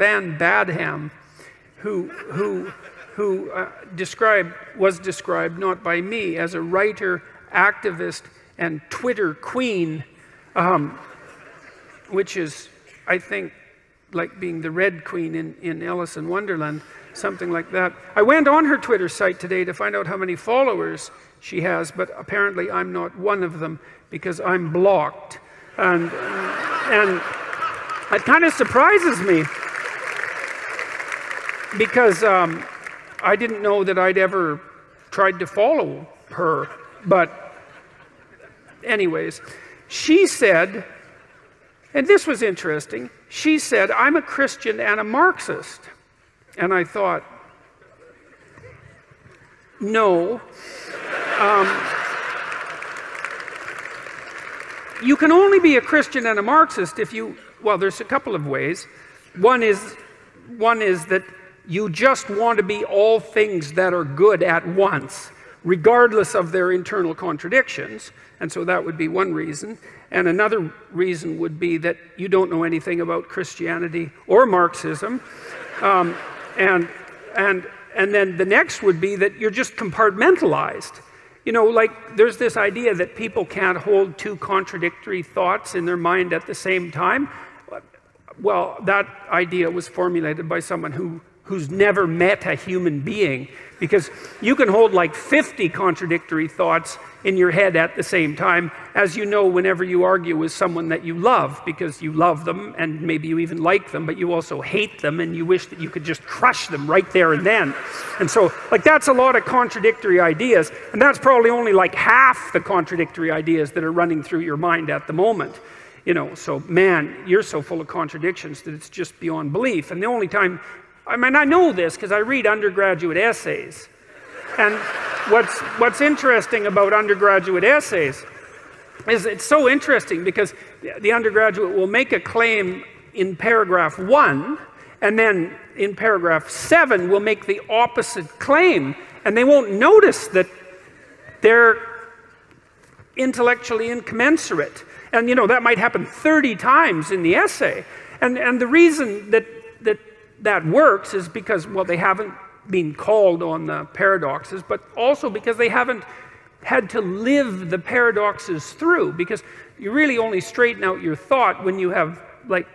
Van Badham, who was described not by me as a writer, activist, and Twitter queen, which is, I think, like being the Red Queen in Alice in Wonderland, something like that. I went on her Twitter site today to find out how many followers she has, but apparently I'm not one of them because I'm blocked. And it kind of surprises me because I didn't know that I'd ever tried to follow her. But anyways, she said, and this was interesting, she said, I'm a Christian and a Marxist. And I thought, no. You can only be a Christian and a Marxist if you, well, there's a couple of ways. One is that you just want to be all things that are good at once, regardless of their internal contradictions. And so that would be one reason. And another reason would be that you don't know anything about Christianity or Marxism. And then the next would be that you're just compartmentalized. You know, like there's this idea that people can't hold two contradictory thoughts in their mind at the same time. Well, that idea was formulated by someone who's never met a human being, because you can hold like 50 contradictory thoughts in your head at the same time, as you know, whenever you argue with someone that you love, because you love them and maybe you even like them, but you also hate them and you wish that you could just crush them right there and then. And so, like, that's a lot of contradictory ideas, and that's probably only like half the contradictory ideas that are running through your mind at the moment. You know, so man, you're so full of contradictions that it's just beyond belief. And the only time, I mean, I know this because I read undergraduate essays. And what's interesting about undergraduate essays is it's so interesting because the undergraduate will make a claim in paragraph 1, and then in paragraph 7 will make the opposite claim, and they won't notice that they're intellectually incommensurate. And you know, that might happen 30 times in the essay. And the reason that works is because, well, they haven't been called on the paradoxes, but also because they haven't had to live the paradoxes through, because you really only straighten out your thought when you have like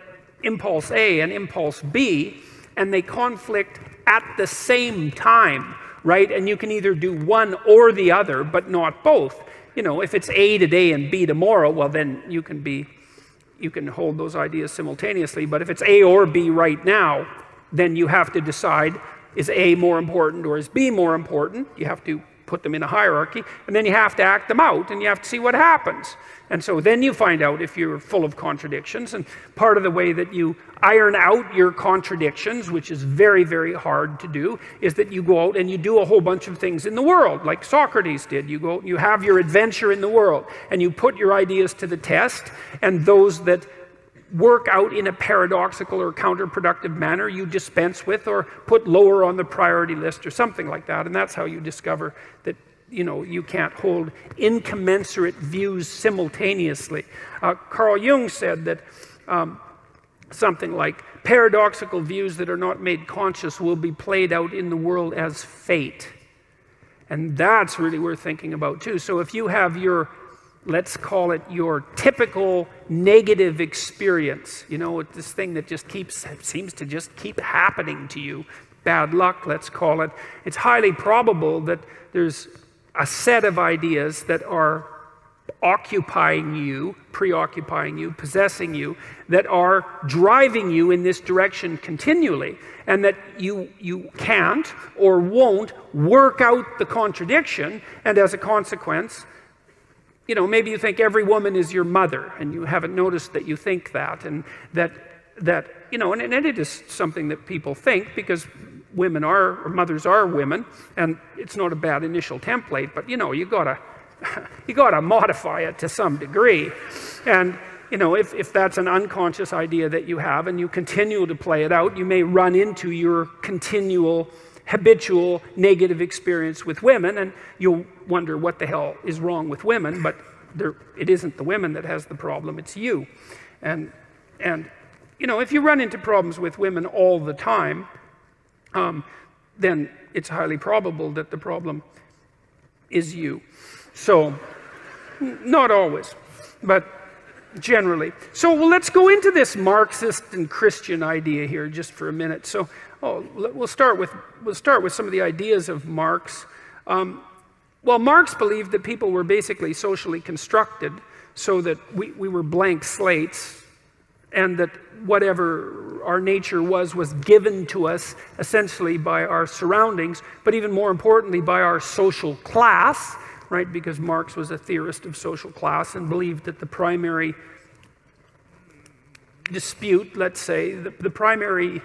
impulse A and impulse B, and they conflict at the same time, right? And you can either do one or the other, but not both. You know, if it's A today and B tomorrow, well, then you can hold those ideas simultaneously. But if it's A or B right now, then you have to decide, is A more important or is B more important? You have to put them in a hierarchy, and then you have to act them out, and you have to see what happens. And so then you find out if you're full of contradictions, and part of the way that you iron out your contradictions, which is very, very hard to do, is that you go out and you do a whole bunch of things in the world, like Socrates did. You go, you have your adventure in the world, and you put your ideas to the test, and those that work out in a paradoxical or counterproductive manner you dispense with or put lower on the priority list or something like that. And that's how you discover that, you know, you can't hold incommensurate views simultaneously. Carl Jung said that something like, paradoxical views that are not made conscious will be played out in the world as fate. And that's really worth thinking about too. So if you have your, let's call it your typical negative experience, you know, this thing that just seems to just keep happening to you, bad luck, let's call it, it's highly probable that there's a set of ideas that are occupying you, preoccupying you, possessing you, that are driving you in this direction continually, and that you can't or won't work out the contradiction, and as a consequence, you know, maybe you think every woman is your mother, and you haven't noticed that you think that, and that you know, and it is something that people think because women are, or mothers are women, and it's not a bad initial template, but you know, you gotta modify it to some degree. And you know, if that's an unconscious idea that you have and you continue to play it out, you may run into your continual habitual negative experience with women, and you'll wonder what the hell is wrong with women, but it isn't the women that has the problem, it's you. And if you run into problems with women all the time, then it's highly probable that the problem is you. So, not always, but generally. So let's go into this Marxist and Christian idea here just for a minute. So we'll start with some of the ideas of Marx. Well, Marx believed that people were basically socially constructed so that we were blank slates, and that whatever our nature was given to us essentially by our surroundings, but even more importantly by our social class, right? Because Marx was a theorist of social class and believed that the primary dispute, let's say, the primary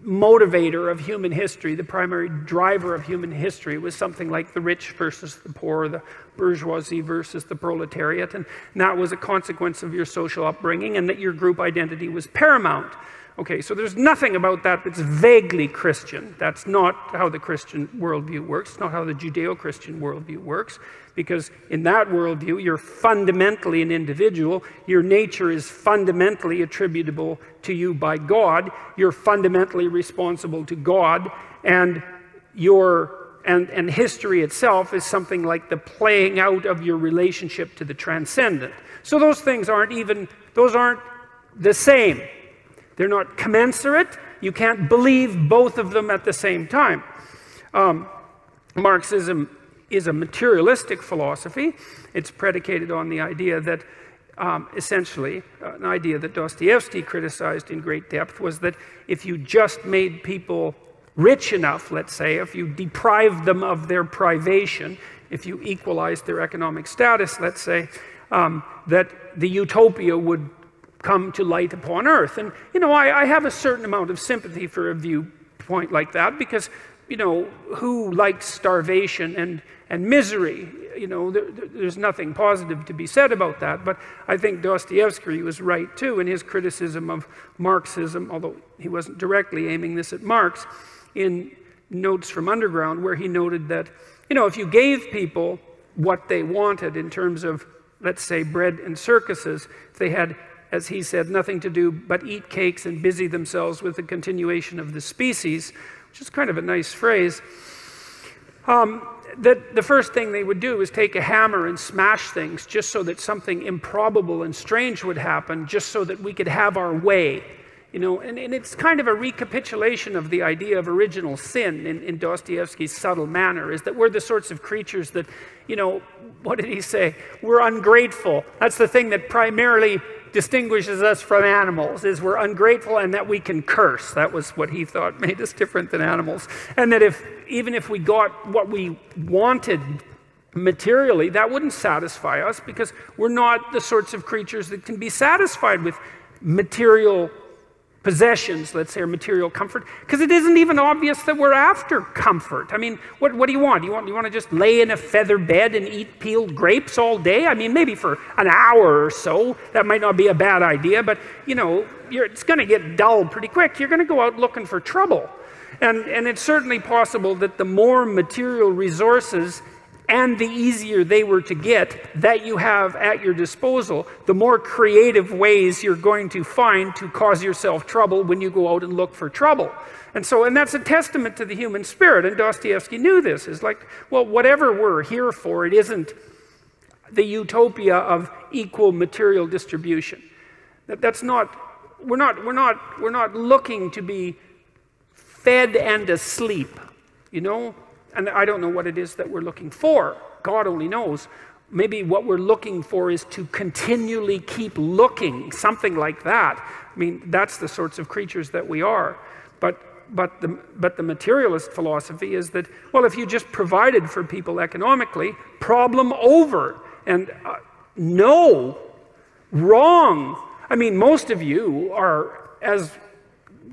motivator of human history, the primary driver of human history was something like the rich versus the poor, the bourgeoisie versus the proletariat, and that was a consequence of your social upbringing, and that your group identity was paramount. Okay, so there's nothing about that that's vaguely Christian. That's not how the Christian worldview works. It's not how the Judeo-Christian worldview works, because in that worldview, you're fundamentally an individual. Your nature is fundamentally attributable to you by God. You're fundamentally responsible to God, and and history itself is something like the playing out of your relationship to the transcendent. So those things aren't the same. They're not commensurate. You can't believe both of them at the same time. Marxism is a materialistic philosophy. It's predicated on the idea that, essentially, an idea that Dostoevsky criticized in great depth was that if you just made people rich enough, let's say, if you deprived them of their privation, if you equalized their economic status, let's say, that the utopia would come to light upon earth. And, I have a certain amount of sympathy for a viewpoint like that, because, who likes starvation and misery? There's nothing positive to be said about that, but I think Dostoevsky was right too in his criticism of Marxism, although he wasn't directly aiming this at Marx, in Notes from Underground, where he noted that, if you gave people what they wanted in terms of, let's say, bread and circuses, if they had, as he said, nothing to do but eat cakes and busy themselves with the continuation of the species, which is kind of a nice phrase, that the first thing they would do is take a hammer and smash things just so that something improbable and strange would happen, just so that we could have our way. And it's kind of a recapitulation of the idea of original sin in Dostoevsky's subtle manner, is that we're the sorts of creatures that, what did he say? We're ungrateful. That's the thing that primarily distinguishes us from animals, is we're ungrateful and that we can curse. That was what he thought made us different than animals. And that even if we got what we wanted materially, that wouldn't satisfy us, because we're not the sorts of creatures that can be satisfied with material possessions, let's say, or material comfort, because it isn't even obvious that we're after comfort. I mean, what do you want? You want to just lay in a feather bed and eat peeled grapes all day? I mean, maybe for an hour or so, that might not be a bad idea, but, it's going to get dull pretty quick. You're going to go out looking for trouble. And it's certainly possible that the more material resources and the easier they were to get that you have at your disposal, the more creative ways you're going to find to cause yourself trouble when you go out and look for trouble. And that's a testament to the human spirit, and Dostoevsky knew this. It's like, well, whatever we're here for, it isn't the utopia of equal material distribution. We're not looking to be fed and asleep, And I don't know what it is that we're looking for. God only knows. Maybe what we're looking for is to continually keep looking, something like that. I mean, that's the sorts of creatures that we are. But the materialist philosophy is that, well, if you just provided for people economically, problem over. And no, wrong. I mean, most of you are, as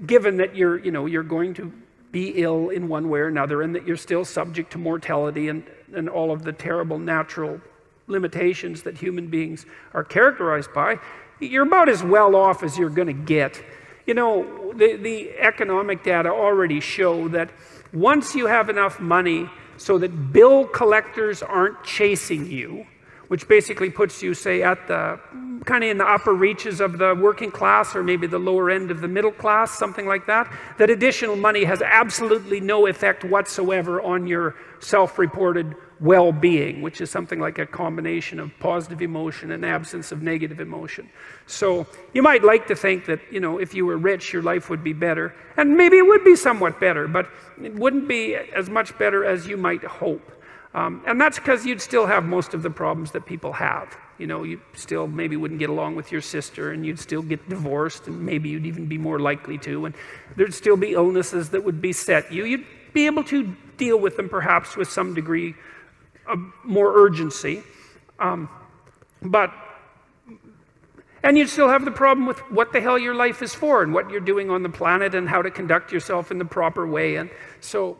given that you're going to be ill in one way or another, and that you're still subject to mortality and all of the terrible natural limitations that human beings are characterized by, you're about as well off as you're going to get. The economic data already show that once you have enough money so that bill collectors aren't chasing you, which basically puts you, say, at the kind of in the upper reaches of the working class, or maybe the lower end of the middle class, something like that, that additional money has absolutely no effect whatsoever on your self-reported well-being, which is something like a combination of positive emotion and absence of negative emotion. So you might like to think that, you know, if you were rich, your life would be better, and maybe it would be somewhat better, but it wouldn't be as much better as you might hope. And that's because you'd still have most of the problems that people have. You know, you still maybe wouldn't get along with your sister, and you'd still get divorced, and maybe you'd even be more likely to, and there'd still be illnesses that would beset you. You'd be able to deal with them perhaps with some degree of more urgency. And you'd still have the problem with what the hell your life is for, and what you're doing on the planet, and how to conduct yourself in the proper way. And so